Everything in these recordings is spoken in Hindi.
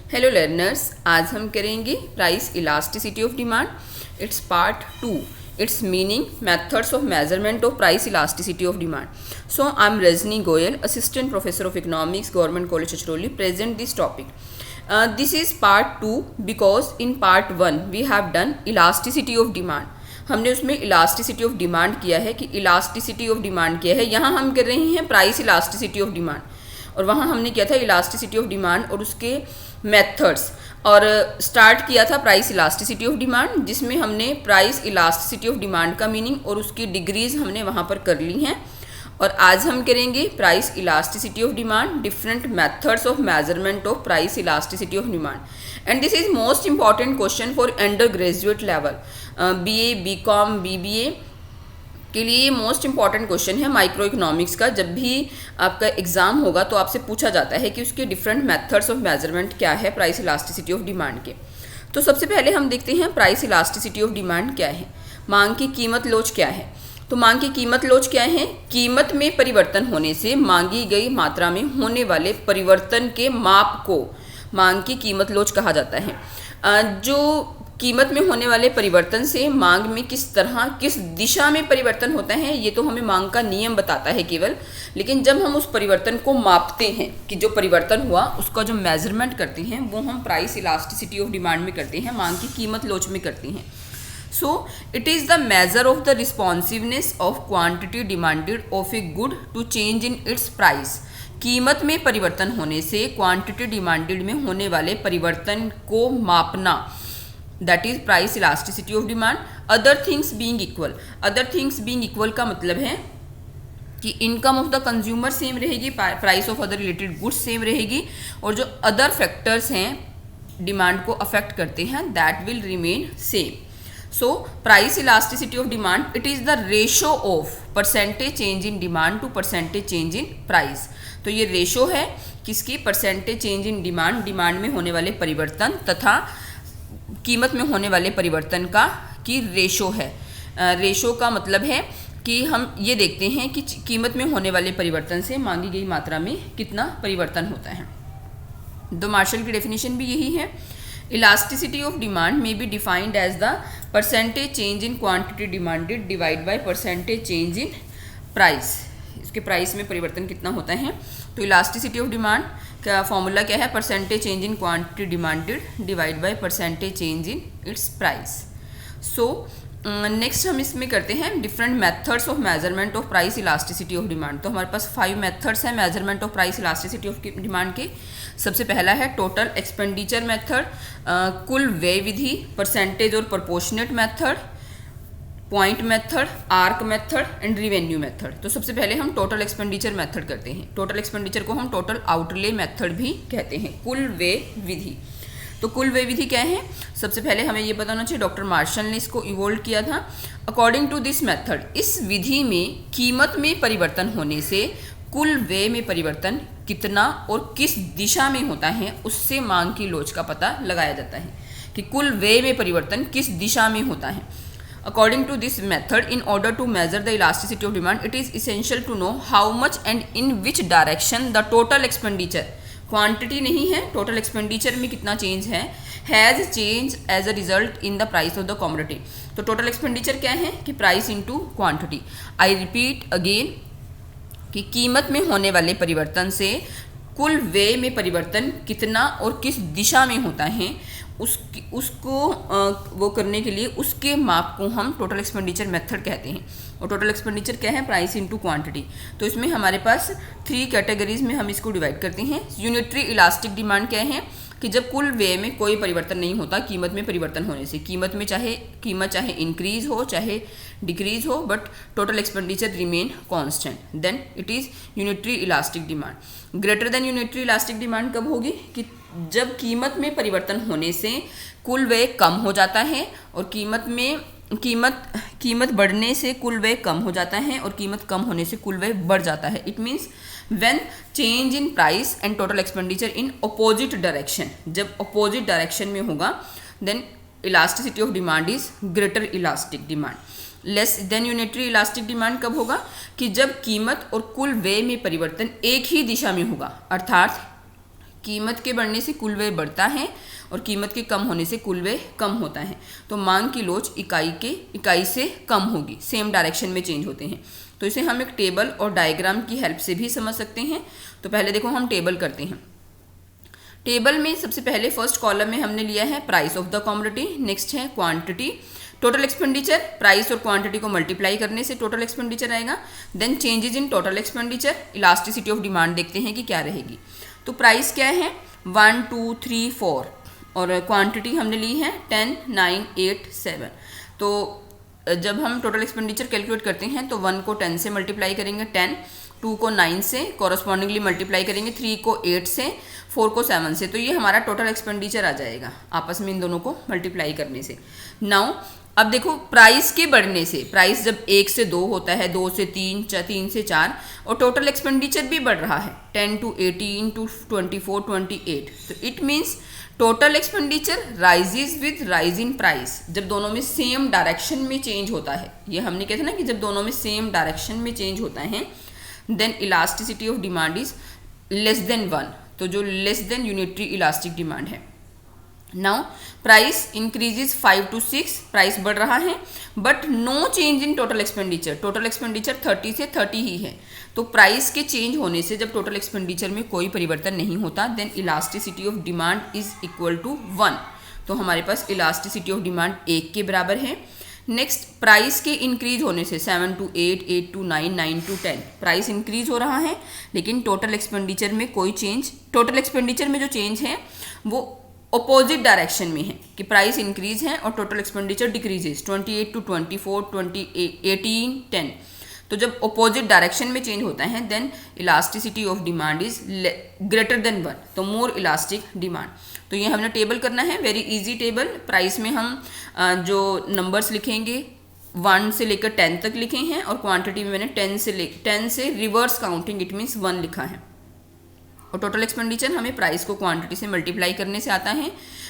हेलो लर्नर्स, आज हम करेंगे price elasticity of demand. It's part 2। It's meaning, methods of measurement of price elasticity of demand. So I am Rajni Goyal, assistant professor of economics, government college Chhachhrauli, present this topic. This is part 2 because in part 1 we have done elasticity of demand. हमने उसमें इलास्टिसिटी ऑफ डिमांड किया है कि इलास्टिसिटी ऑफ डिमांड क्या है। यहाँ हम कर रहे हैं प्राइस इलास्टिसिटी ऑफ डिमांड, और वहाँ हमने किया था इलास्टिसिटी ऑफ डिमांड और उसके मेथड्स, और स्टार्ट किया था प्राइस इलास्टिसिटी ऑफ डिमांड, जिसमें हमने प्राइस इलास्टिसिटी ऑफ डिमांड का मीनिंग और उसकी डिग्रीज हमने वहाँ पर कर ली हैं। और आज हम करेंगे price elasticity of demand, different methods of measurement of price elasticity of demand. And this is most important question for under graduate level, BA, BCom, BBA के लिए ये मोस्ट इंपॉर्टेंट क्वेश्चन है माइक्रो इकोनॉमिक्स का। जब भी आपका एग्जाम होगा तो आपसे पूछा जाता है कि उसके डिफरेंट मेथड्स ऑफ मेजरमेंट क्या है प्राइस इलास्टिसिटी ऑफ डिमांड के। तो सबसे पहले हम देखते हैं प्राइस इलास्टिसिटी ऑफ डिमांड क्या है। मांग की कीमत लोच क्या है? तो मांग की कीमत लोच क्या है? कीमत में परिवर्तन होने से मांगी गई मात्रा में होने वाले परिवर्तन के माप को मांग की कीमत लोच कहा जाता है। जो कीमत में होने वाले परिवर्तन से मांग में किस तरह किस दिशा में परिवर्तन होता है, ये तो हमें मांग का नियम बताता है केवल, लेकिन जब हम उस परिवर्तन को मापते हैं कि जो परिवर्तन हुआ उसका जो मेजरमेंट करते हैं वो हम प्राइस इलास्टिसिटी ऑफ डिमांड में करते हैं, मांग की कीमत लोच में करते हैं। So it is the measure of the responsiveness of quantity demanded of a good to change in its price. कीमत में परिवर्तन होने से क्वांटिटी डिमांडेड में होने वाले परिवर्तन को मापना, that is price elasticity of demand. Other things being equal, other things being equal का मतलब है कि income of the consumer same रहेगी, price of other related goods same रहेगी, और जो अदर फैक्टर्स हैं डिमांड को अफेक्ट करते हैं that will remain same. So price elasticity of demand, it is the ratio of percentage change in demand to percentage change in price. तो ये रेशो है किसकी? Percentage change in demand, demand में होने वाले परिवर्तन तथा कीमत में होने वाले परिवर्तन का की रेशो है। रेशो का मतलब है कि हम ये देखते हैं कि कीमत में होने वाले परिवर्तन से मांगी गई मात्रा में कितना परिवर्तन होता है। तो मार्शल की डेफिनेशन भी यही है। इलास्टिसिटी ऑफ डिमांड में be defined as the percentage change in quantity demanded divide by percentage change in price. इसके प्राइस में परिवर्तन कितना होता है। तो इलास्टिसिटी ऑफ डिमांड का फॉर्मूला क्या है? Percentage change in quantity demanded divide by percentage change in its price. So next हम इसमें करते हैं different methods of measurement of price elasticity of demand. तो हमारे पास 5 मेथड्स हैं measurement of price elasticity of demand के। सबसे पहला है टोटल एक्सपेंडिचर मेथड, कुल व्यय विधि, परसेंटेज और proportionate method, point method, arc method and revenue method. तो सबसे पहले हम टोटल एक्सपेंडिचर मेथड करते हैं। टोटल एक्सपेंडिचर को हम टोटल आउटले मेथड भी कहते हैं, कुल व्यय विधि। तो कुल व्यय विधि क्या है? सबसे पहले हमें ये बताना चाहिए डॉक्टर मार्शल ने इसको इवोल्व किया था। अकॉर्डिंग टू दिस मेथड, इस विधि में कीमत में परिवर्तन होने से कुल व्यय में परिवर्तन कितना और किस दिशा में होता है उससे मांग की लोच का पता लगाया जाता है कि कुल व्यय में परिवर्तन किस दिशा में होता है। According to this method, in order to measure the elasticity of demand, it is essential to know how much and in which direction the total expenditure, quantity नहीं है, total expenditure में कितना change है, has changed as a result in the price of the commodity। तो total expenditure क्या है कि price into quantity। I repeat again कि कीमत में होने वाले परिवर्तन से कुल व्यय में परिवर्तन कितना और किस दिशा में होता है उसको वो करने के लिए उसके माप को हम टोटल एक्सपेंडिचर मेथड कहते हैं। और टोटल एक्सपेंडिचर क्या है? Price into quantity. तो इसमें हमारे पास 3 कैटेगरीज में हम इसको डिवाइड करते हैं। यूनिटरी इलास्टिक डिमांड क्या है कि जब कुल व्यय में कोई परिवर्तन नहीं होता कीमत में परिवर्तन होने से, कीमत में कीमत चाहे इंक्रीज हो चाहे डिक्रीज हो, but total expenditure remain constant, then it is unitary elastic demand. Greater than unitary elastic demand कब होगी? कि जब कीमत में परिवर्तन होने से कुल व्यय कम हो जाता है और कीमत बढ़ने से कुल व्यय कम हो जाता है और कीमत कम होने से कुल व्यय बढ़ जाता है। It means when change in price and total expenditure in opposite direction, जब अपोजिट डायरेक्शन में होगा then elasticity of demand is greater elastic demand. Less than unitary elastic demand कब होगा? कि जब कीमत और कुल व्यय में परिवर्तन एक ही दिशा में होगा, अर्थात कीमत के बढ़ने से कुल व्यय बढ़ता है और कीमत के कम होने से कुल व्यय कम होता है। तो मांग की लोच इकाई से कम होगी, सेम डायरेक्शन में चेंज होते हैं। तो इसे हम एक टेबल और डायग्राम की हेल्प से भी समझ सकते हैं। तो पहले देखो हम टेबल करते हैं। टेबल में सबसे पहले फर्स्ट कॉलम में हमने लिया है price of the commodity, next है क्वांटिटी, टोटल एक्सपेंडिचर, प्राइस और क्वांटिटी को मल्टीप्लाई करने से टोटल एक्सपेंडिचर आएगा। Then changes in total expenditure, elasticity of demand देखते हैं कि क्या रहेगी। तो प्राइस क्या है 1 2 3 4 और क्वांटिटी हमने ली है 10 9 8 7। तो जब हम टोटल एक्सपेंडिचर कैलकुलेट करते हैं तो 1 को 10 से मल्टीप्लाई करेंगे 10, 2 को 9 से कॉरस्पॉन्डिंगली मल्टीप्लाई करेंगे, 3 को 8 से, 4 को 7 से। तो ये हमारा टोटल एक्सपेंडिचर आ जाएगा आपस में इन दोनों को मल्टीप्लाई करने से। नाउ अब देखो प्राइस के बढ़ने से, प्राइस जब 1 से 2 होता है, 2 से 3, 3 से 4 और टोटल एक्सपेंडिचर भी बढ़ रहा है 10 to 18 to 24 28। तो it means total expenditure rises with rise in price. जब दोनों में सेम डायरेक्शन में चेंज होता है, ये हमने कहते ना कि जब दोनों में सेम डायरेक्शन में चेंज होता है, then elasticity of demand is less than 1। तो जो less than unitary elastic demand है। नाउ प्राइस इंक्रीजेज 5 to 6, प्राइस बढ़ रहा है but no change in total expenditure. Total expenditure 30 से 30 ही है। तो प्राइस के चेंज होने से जब टोटल एक्सपेंडिचर में कोई परिवर्तन नहीं होता, then elasticity of demand is equal to 1। तो हमारे पास इलास्टिसिटी ऑफ डिमांड 1 के बराबर है। नेक्स्ट प्राइस के इंक्रीज होने से 7 to 8, 8 to 9, 9 to 10, price increase हो रहा है लेकिन टोटल एक्सपेंडिचर में कोई चेंज, टोटल एक्सपेंडिचर में जो चेंज है वो अपोजिट डायरेक्शन में है कि प्राइस इंक्रीज है और टोटल एक्सपेंडिचर डिक्रीजेज 28 to 24, 18, 10। तो जब अपोजिट डायरेक्शन में चेंज होता है then elasticity of demand is greater than 1, तो मोर इलास्टिक डिमांड। तो ये हमने टेबल करना है, वेरी इजी टेबल। प्राइस में हम जो नंबर्स लिखेंगे 1 से लेकर 10 तक लिखे हैं और क्वांटिटी में मैंने 10 से रिवर्स काउंटिंग इट मीन्स 1 लिखा है। और टोटल एक्सपेंडिचर हमें प्राइस को क्वांटिटी से मल्टीप्लाई करने से आता है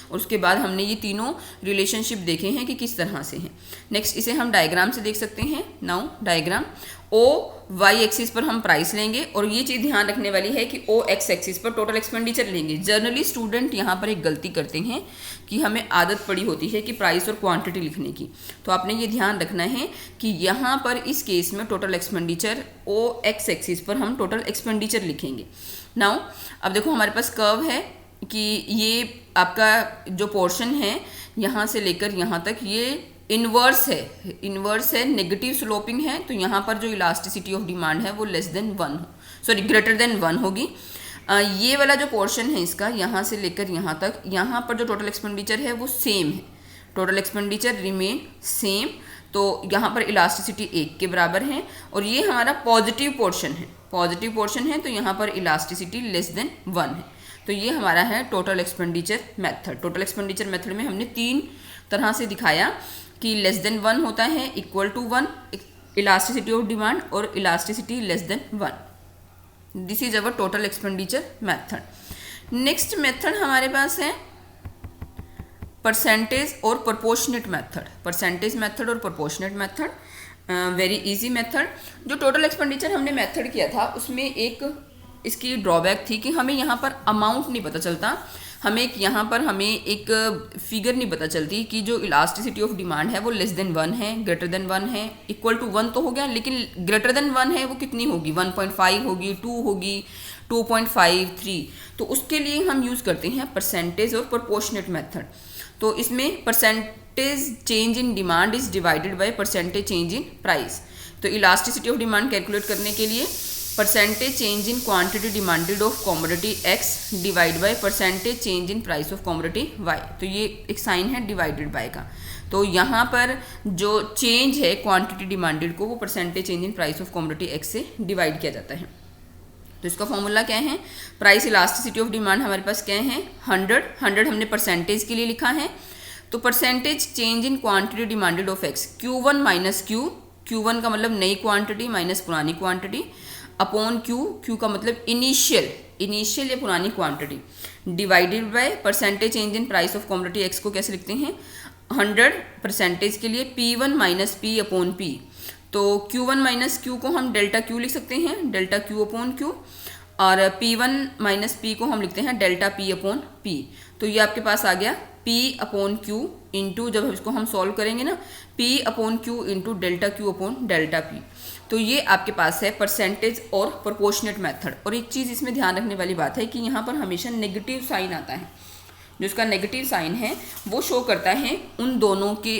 और उसके बाद हमने ये तीनों रिलेशनशिप देखे हैं कि किस तरह से हैं। नेक्स्ट इसे हम डायग्राम से देख सकते हैं। Now diagram, O Y axis पर हम प्राइस लेंगे और ये चीज़ ध्यान रखने वाली है कि ओ एक्स एक्सिस पर टोटल एक्सपेंडिचर लेंगे। जनरली स्टूडेंट यहाँ पर एक गलती करते हैं कि हमें आदत पड़ी होती है कि प्राइस और क्वांटिटी लिखने की। तो आपने ये ध्यान रखना है कि यहाँ पर इस केस में टोटल एक्सपेंडिचर ओ एक्स एक्सिस पर हम टोटल एक्सपेंडिचर लिखेंगे। नाउ अब देखो हमारे पास कर्व है कि ये आपका जो पोर्शन है यहाँ से लेकर यहाँ तक ये इन्वर्स है, नेगेटिव स्लोपिंग है। तो यहाँ पर जो इलास्टिसिटी ऑफ डिमांड है वो ग्रेटर देन 1 होगी। ये वाला जो पोर्शन है इसका यहाँ से लेकर यहाँ तक, यहाँ पर जो टोटल एक्सपेंडिचर है वो सेम है, टोटल एक्सपेंडिचर रिमेन सेम। तो यहाँ पर इलास्टिसिटी 1 के बराबर है और ये हमारा पॉजिटिव पोर्शन है तो यहाँ पर इलास्टिसिटी लेस देन 1 है। तो ये हमारा है total expenditure method. Total expenditure method में हमने 3 तरह से दिखाया कि लेस देन 1 होता है, equal to 1 elasticity of demand और elasticity less than 1। This is our total expenditure method. Next method हमारे पास है परसेंटेज और proportionate method. Very easy method. जो टोटल एक्सपेंडिचर हमने मेथड किया था उसमें एक इसकी ड्रॉबैक थी कि हमें यहाँ पर अमाउंट नहीं पता चलता, हमें एक फिगर नहीं पता चलती कि जो इलास्टिसिटी ऑफ डिमांड है वो लेस देन 1 है, ग्रेटर देन 1 है, इक्वल टू 1 तो हो गया, लेकिन ग्रेटर देन 1 है वो कितनी होगी, 1.5 होगी, 2 होगी, 2.5, 3। तो उसके लिए हम यूज़ करते हैं परसेंटेज और प्रोपोर्शनेट मेथड। तो इसमें percentage change in demand is divided bye percentage change in price. तो इलास्टिसिटी ऑफ डिमांड कैलकुलेट करने के लिए percentage change in quantity demanded of commodity x divide by percentage change in price of commodity y। तो ये एक साइन है डिवाइडेड बाय का। तो यहाँ पर जो चेंज है क्वांटिटी डिमांडेड को वो percentage change in price of commodity x से डिवाइड किया जाता है। तो इसका फॉर्मूला क्या है, प्राइस इलास्टिसिटी ऑफ डिमांड हमारे पास क्या है 100 हमने परसेंटेज के लिए लिखा है। तो percentage change in quantity demanded of x, Q1 minus Q1 का मतलब नई क्वांटिटी माइनस पुरानी क्वांटिटी, अपॉन Q का मतलब इनिशियल या पुरानी quantity, divided by percentage change in price of commodity x को कैसे लिखते हैं 100 परसेंटेज के लिए P1 minus P upon P। तो Q1 माइनस Q को हम डेल्टा Q लिख सकते हैं, डेल्टा Q अपॉन Q। और P1 माइनस P को हम लिखते हैं डेल्टा P अपॉन P। तो ये आपके पास आ गया P अपॉन Q इंटू, जब इसको हम सॉल्व करेंगे ना, P upon Q into delta Q upon delta P। तो ये आपके पास है परसेंटेज और प्रोपोर्शनेट मेथड। और एक चीज़ इसमें ध्यान रखने वाली बात है कि यहाँ पर हमेशा नेगेटिव साइन आता है। जो इसका नेगेटिव साइन है वो शो करता है उन दोनों के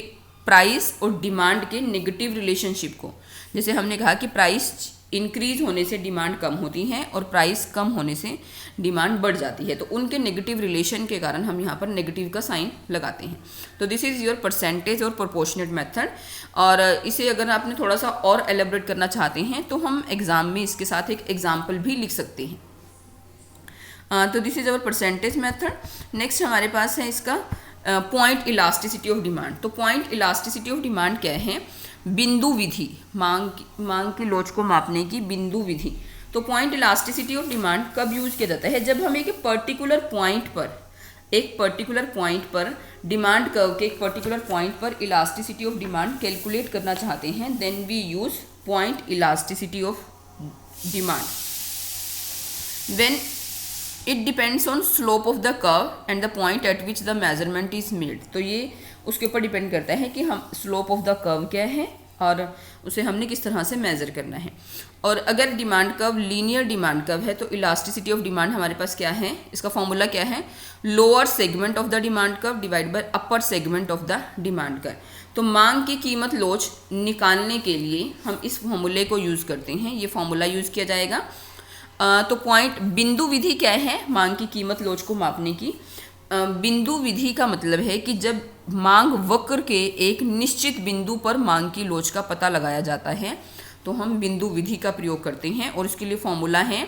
प्राइस और डिमांड के नेगेटिव रिलेशनशिप को। जैसे हमने कहा कि प्राइस इंक्रीज होने से डिमांड कम होती है और प्राइस कम होने से डिमांड बढ़ जाती है, तो उनके नेगेटिव रिलेशन के कारण हम यहाँ पर नेगेटिव का साइन लगाते हैं। तो दिस इज़ योर परसेंटेज और प्रोपोर्शनेट मेथड। और इसे अगर आपने थोड़ा सा और एलेबरेट करना चाहते हैं तो हम एग्जाम में इसके साथ एक एग्जाम्पल भी लिख सकते हैं। तो this is our percentage method. Next हमारे पास है इसका पॉइंट इलास्टिसिटी ऑफ डिमांड। तो पॉइंट इलास्टिसिटी ऑफ डिमांड क्या है? बिंदु विधि, मांग की लोच को मापने की बिंदु विधि। तो पॉइंट इलास्टिसिटी ऑफ डिमांड कब यूज किया जाता है? जब हम एक पर्टिकुलर पॉइंट पर डिमांड कर्व के एक पर्टिकुलर पॉइंट पर इलास्टिसिटी ऑफ डिमांड कैलकुलेट करना चाहते हैं, then we use point elasticity of demand. When it depends on slope of the curve and the point at which the measurement is made. तो ये उसके ऊपर डिपेंड करता है कि हम स्लोप ऑफ द कर्व क्या है और उसे हमने किस तरह से मेज़र करना है। और अगर demand curve linear demand curve है तो इलास्टिसिटी ऑफ डिमांड हमारे पास क्या है? इसका फॉर्मूला क्या है? Lower segment of the demand curve divide by upper segment of the demand curve. तो मांग की कीमत लोच निकालने के लिए हम इस फॉर्मूले को यूज़ करते हैं। ये फॉर्मूला यूज़ किया जाएगा। तो पॉइंट बिंदु विधि क्या है मांग की कीमत लोच को मापने की? बिंदु विधि का मतलब है कि जब मांग वक्र के एक निश्चित बिंदु पर मांग की लोच का पता लगाया जाता है तो हम बिंदु विधि का प्रयोग करते हैं। और इसके लिए फॉर्मूला है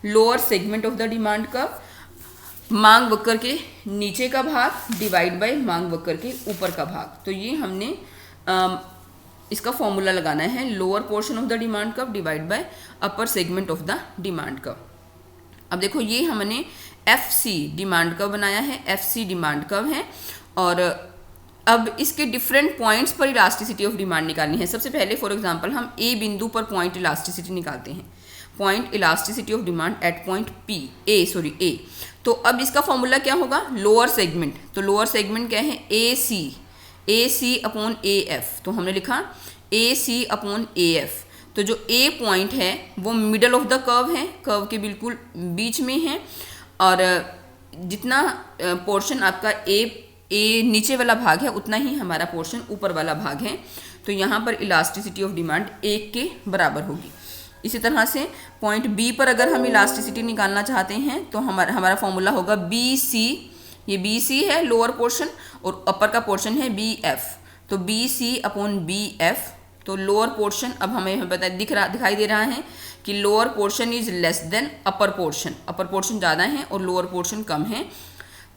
lower segment of the demand curve, मांग वक्र के नीचे का भाग डिवाइड बाय मांग वक्र के ऊपर का भाग। तो ये हमने इसका फॉर्मूला लगाना है, lower portion of the demand curve divide by upper segment of the demand curve. अब देखो ये हमने FC डिमांड कर्व बनाया है, FC डिमांड कर्व है। और अब इसके डिफरेंट पॉइंट्स पर इलास्टिसिटी ऑफ डिमांड निकालनी है। सबसे पहले फॉर एग्जांपल हम A बिंदु पर पॉइंट इलास्टिसिटी निकालते हैं, point elasticity of demand eight point A। तो अब इसका फॉर्मूला क्या होगा? Lower segment. तो लोअर सेगमेंट क्या है? AC upon AF। तो हमने लिखा AC अपॉन AF। तो जो A पॉइंट है वो मिडल ऑफ द कर्व है, कर्व के बिल्कुल बीच में है। और जितना पोर्शन आपका ए नीचे वाला भाग है उतना ही हमारा पोर्शन ऊपर वाला भाग है। तो यहाँ पर इलास्टिसिटी ऑफ डिमांड 1 के बराबर होगी। इसी तरह से पॉइंट B पर अगर हम इलास्टिसिटी निकालना चाहते हैं तो हमारा फॉर्मूला होगा BC। ये BC है लोअर पोर्शन और अपर का पोर्शन है BF। तो BC अपॉन BF। तो लोअर पोर्शन अब हमें दिखाई दे रहा है कि lower portion is less then upper portion. Upper portion ज़्यादा है और लोअर पोर्शन कम है,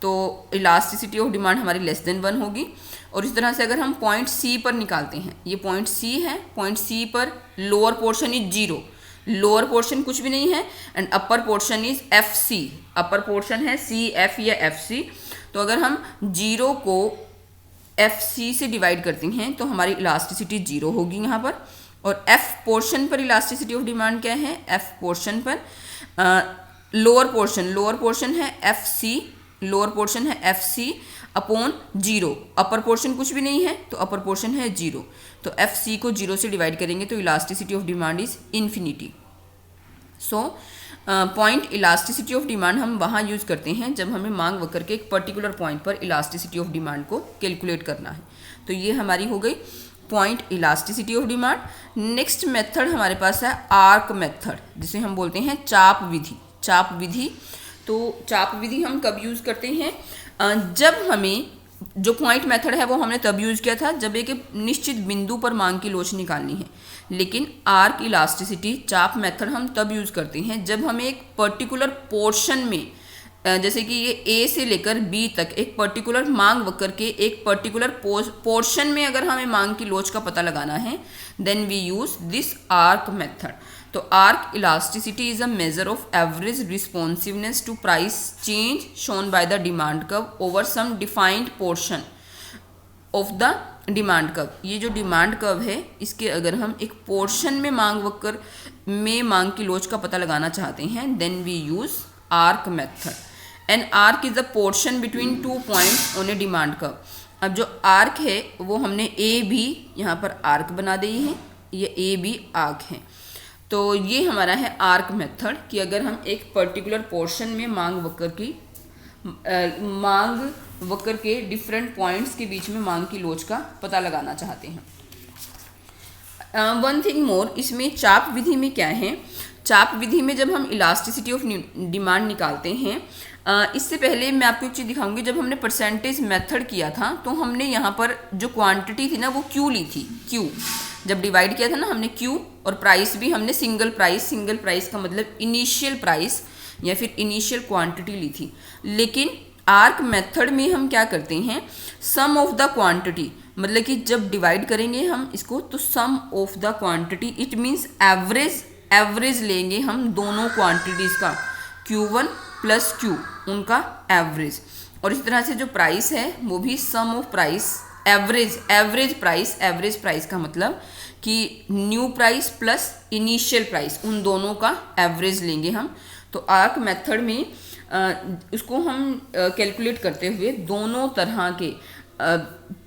तो इलास्टिसिटी ऑफ डिमांड हमारी लेस देन 1 होगी। और इस तरह से अगर हम पॉइंट C पर निकालते हैं, ये पॉइंट C है, पॉइंट C पर lower portion is 0, lower portion कुछ भी नहीं है, and upper portion is FC। Upper portion है CF या FC। तो अगर हम 0 को FC से डिवाइड करते हैं तो हमारी इलास्टिसिटी 0 होगी यहाँ पर। और F पोर्शन पर इलास्टिसिटी ऑफ डिमांड क्या है? F पोर्शन पर लोअर पोर्शन है FC, लोअर पोर्शन है FC अपॉन 0। अपर पोर्शन कुछ भी नहीं है तो अपर पोर्शन है 0। तो FC को 0 से डिवाइड करेंगे तो elasticity of demand is infinity. So point elasticity of demand हम वहाँ यूज़ करते हैं जब हमें मांग वक्र के एक पर्टिकुलर पॉइंट पर इलास्टिसिटी ऑफ डिमांड को कैलकुलेट करना है। तो ये हमारी हो गई point elasticity of demand. Next method हमारे पास है आर्क मेथड, जिसे हम बोलते हैं चाप विधि। तो चाप विधि हम कब यूज़ करते हैं? जब हमें जो पॉइंट मेथड है वो हमने तब यूज़ किया था जब एक निश्चित बिंदु पर मांग की लोच निकालनी है। लेकिन आर्क इलास्टिसिटी चाप मेथड हम तब यूज़ करते हैं जब हमें एक पर्टिकुलर पोर्शन में, जैसे कि ये A से लेकर B तक एक पर्टिकुलर मांग वक्र के एक पर्टिकुलर पोर्शन में अगर हमें मांग की लोच का पता लगाना है, then we use this arc method. तो arc elasticity is a measure of average responsiveness to price change shown by the demand curve over some defined portion of the demand curve, ये जो डिमांड कर्व है इसके अगर हम एक पोर्शन में मांग वक्र में मांग की लोच का पता लगाना चाहते हैं, then we use arc method. And arc is the portion between 2 points on a demand curve. अब जो आर्क है वो हमने ए बी यहाँ पर आर्क बना दी है, ये ए बी आर्क है। तो ये हमारा है आर्क मेथड कि अगर हम एक पर्टिकुलर पोर्शन में मांग वक्र के डिफरेंट पॉइंट्स के बीच में मांग की लोच का पता लगाना चाहते हैं। वन थिंग मोर, इसमें चाप विधि में क्या है, चाप विधि में जब हम इलास्टिसिटी ऑफ डिमांड निकालते हैं, इससे पहले मैं आपको एक चीज़ दिखाऊंगी। जब हमने परसेंटेज मेथड किया था तो हमने यहाँ पर जो क्वांटिटी थी ना वो क्यू ली थी। क्यू जब डिवाइड किया था ना हमने क्यू, और प्राइस भी हमने सिंगल प्राइस का मतलब इनिशियल प्राइस या फिर इनिशियल क्वांटिटी ली थी। लेकिन आर्क मेथड में हम क्या करते हैं, सम ऑफ द क्वांटिटी, मतलब कि जब डिवाइड करेंगे हम इसको तो sum of the quantity, it means average लेंगे हम दोनों क्वांटिटीज़ का, Q1 प्लस Q उनका एवरेज। और इस तरह से जो प्राइस है वो भी सम ऑफ प्राइस एवरेज प्राइस का मतलब कि new price plus initial price उन दोनों का एवरेज लेंगे हम। तो आर्क मेथड में उसको हम कैलकुलेट करते हुए दोनों तरह के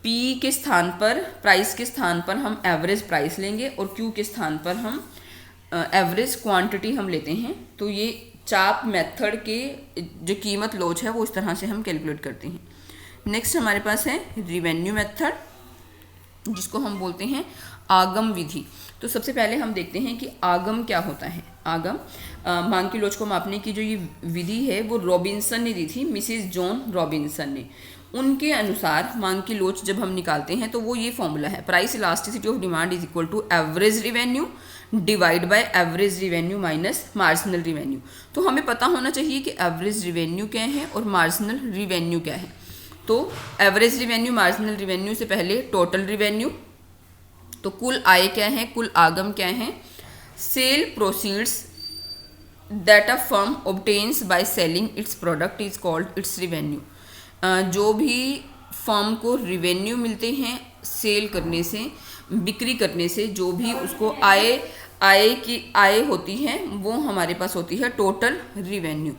P के स्थान पर, प्राइस के स्थान पर हम एवरेज प्राइस लेंगे और Q के स्थान पर हम एवरेज क्वांटिटी हम लेते हैं। तो ये चाप मेथड के जो कीमत लोच है वो इस तरह से हम कैलकुलेट करते हैं। नेक्स्ट हमारे पास है रिवेन्यू मेथड, जिसको हम बोलते हैं आगम विधि। तो सबसे पहले हम देखते हैं कि आगम क्या होता है। आगम मांग की लोच को मापने की जो ये विधि है वो रॉबिन्सन ने दी थी, मिसेस जॉन रॉबिन्सन ने। उनके अनुसार मांग की लोच जब हम निकालते हैं तो वो ये फॉर्मूला है, price elasticity of demand is equal to average revenue divide by average revenue minus marginal revenue. तो हमें पता होना चाहिए कि एवरेज रिवेन्यू क्या है और मार्जिनल रिवेन्यू क्या है। तो एवरेज रिवेन्यू मार्जिनल रिवेन्यू से पहले टोटल रिवेन्यू, तो कुल आय क्या है, कुल आगम क्या है, sale proceeds that a firm obtains by selling its product is called its revenue. जो भी फर्म को रिवेन्यू मिलते हैं सेल करने से, बिक्री करने से, जो भी उसको आय होती है वो हमारे पास होती है total revenue.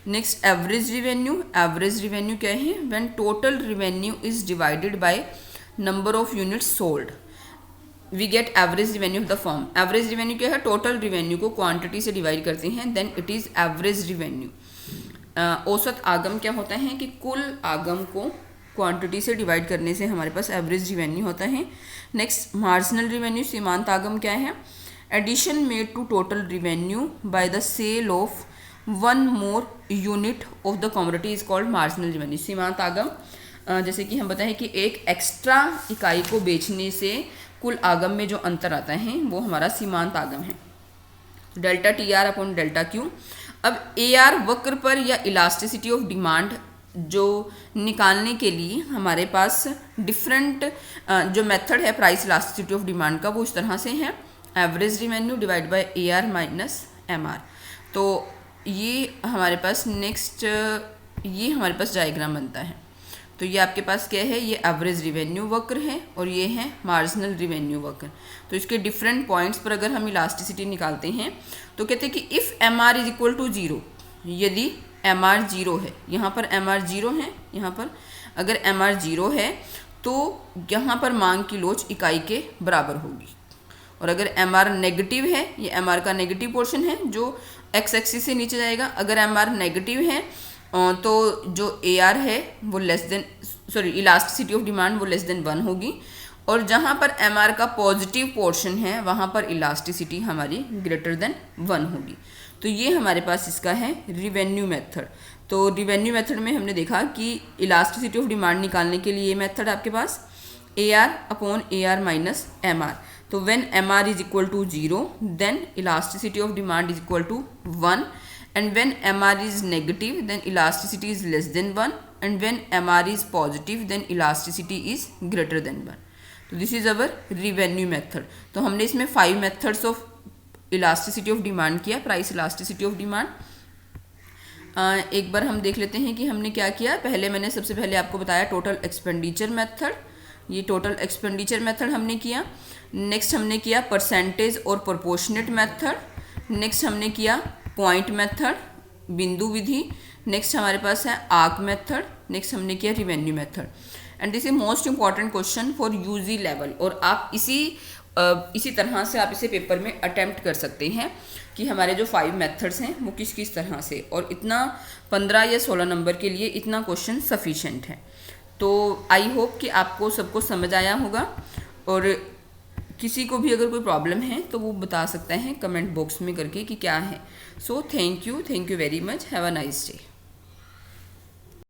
Next average revenue क्या है, when total revenue is divided by number of units sold we get average revenue of the firm. Average revenue क्या है, टोटल रिवेन्यू को क्वांटिटी से डिवाइड करते हैं, then it is average revenue. औसत आगम क्या होता है कि कुल आगम को क्वांटिटी से डिवाइड करने से हमारे पास एवरेज रिवेन्यू होता है। नेक्स्ट मार्जिनल रिवेन्यू, सीमांत आगम क्या है, addition made to total revenue by the sale of one more unit of the commodity is called marginal revenue. सीमांत आगम जैसे कि हम बताएं कि एक एक्स्ट्रा इकाई को बेचने से कुल आगम में जो अंतर आता है वो हमारा सीमांत आगम है। Delta T R upon delta Q. अब ए आर वक्र पर या इलास्टिसिटी ऑफ डिमांड जो निकालने के लिए हमारे पास डिफरेंट जो मेथड है प्राइस इलास्टिसिटी ऑफ डिमांड का वो इस तरह से है, average revenue divide by A R minus M R. तो ये हमारे पास नेक्स्ट ये हमारे पास डायग्राम बनता है। तो ये आपके पास क्या है, ये एवरेज रिवेन्यू वक्र है और ये है मार्जिनल रिवेन्यू वक्र। तो इसके डिफरेंट पॉइंट्स पर अगर हम इलास्टिसिटी निकालते हैं तो कहते हैं कि if M R is equal to zero, यदि एम आर जीरो है, यहाँ पर एम आर जीरो है, यहाँ पर अगर एम आर जीरो है तो यहाँ पर मांग की लोच इकाई के बराबर होगी। और अगर एम आर नेगेटिव है, ये एम आर का नेगेटिव पोर्शन है जो एक्स एक्सिस से नीचे जाएगा, अगर एम आर नेगेटिव है तो जो ए आर है वो इलास्टिसिटी ऑफ डिमांड वो लेस देन 1 होगी। और जहाँ पर एम आर का पॉजिटिव पोर्शन है वहाँ पर इलास्टिसिटी हमारी ग्रेटर देन 1 होगी। तो ये हमारे पास इसका है रिवेन्यू मेथड। तो रिवेन्यू मेथड में हमने देखा कि इलास्टिसिटी ऑफ डिमांड निकालने के लिए ये मेथड आपके पास A R upon A R minus M R. तो when M R is equal to 0 then elasticity of demand is equal to 1, and when MR is negative then elasticity is less than 1, and when MR is positive then elasticity is greater than 1. तो this is our revenue method. तो हमने इसमें 5 methods of elasticity of demand किया, प्राइस elasticity of demand। एक बार हम देख लेते हैं कि हमने क्या किया। पहले मैंने सबसे पहले आपको बताया टोटल एक्सपेंडिचर मेथड, ये टोटल एक्सपेंडिचर मेथड हमने किया। नेक्स्ट हमने किया परसेंटेज और प्रोपोर्शनेट मेथड। नेक्स्ट हमने किया पॉइंट मेथड, बिंदु विधि। नेक्स्ट हमारे पास है आर्क मेथड। नेक्स्ट हमने किया revenue method. And this is most important question for UG level, और आप इसी तरह से आप इसे पेपर में अटेम्प्ट कर सकते हैं कि हमारे जो 5 मेथड्स हैं वो किस किस तरह से, और इतना 15 या 16 नंबर के लिए इतना क्वेश्चन सफिशेंट है। तो आई होप कि आपको सबको समझ आया होगा, और किसी को भी अगर कोई प्रॉब्लम है तो वो बता सकता है कमेंट बॉक्स में करके कि क्या है। So thank you very much, have a nice day.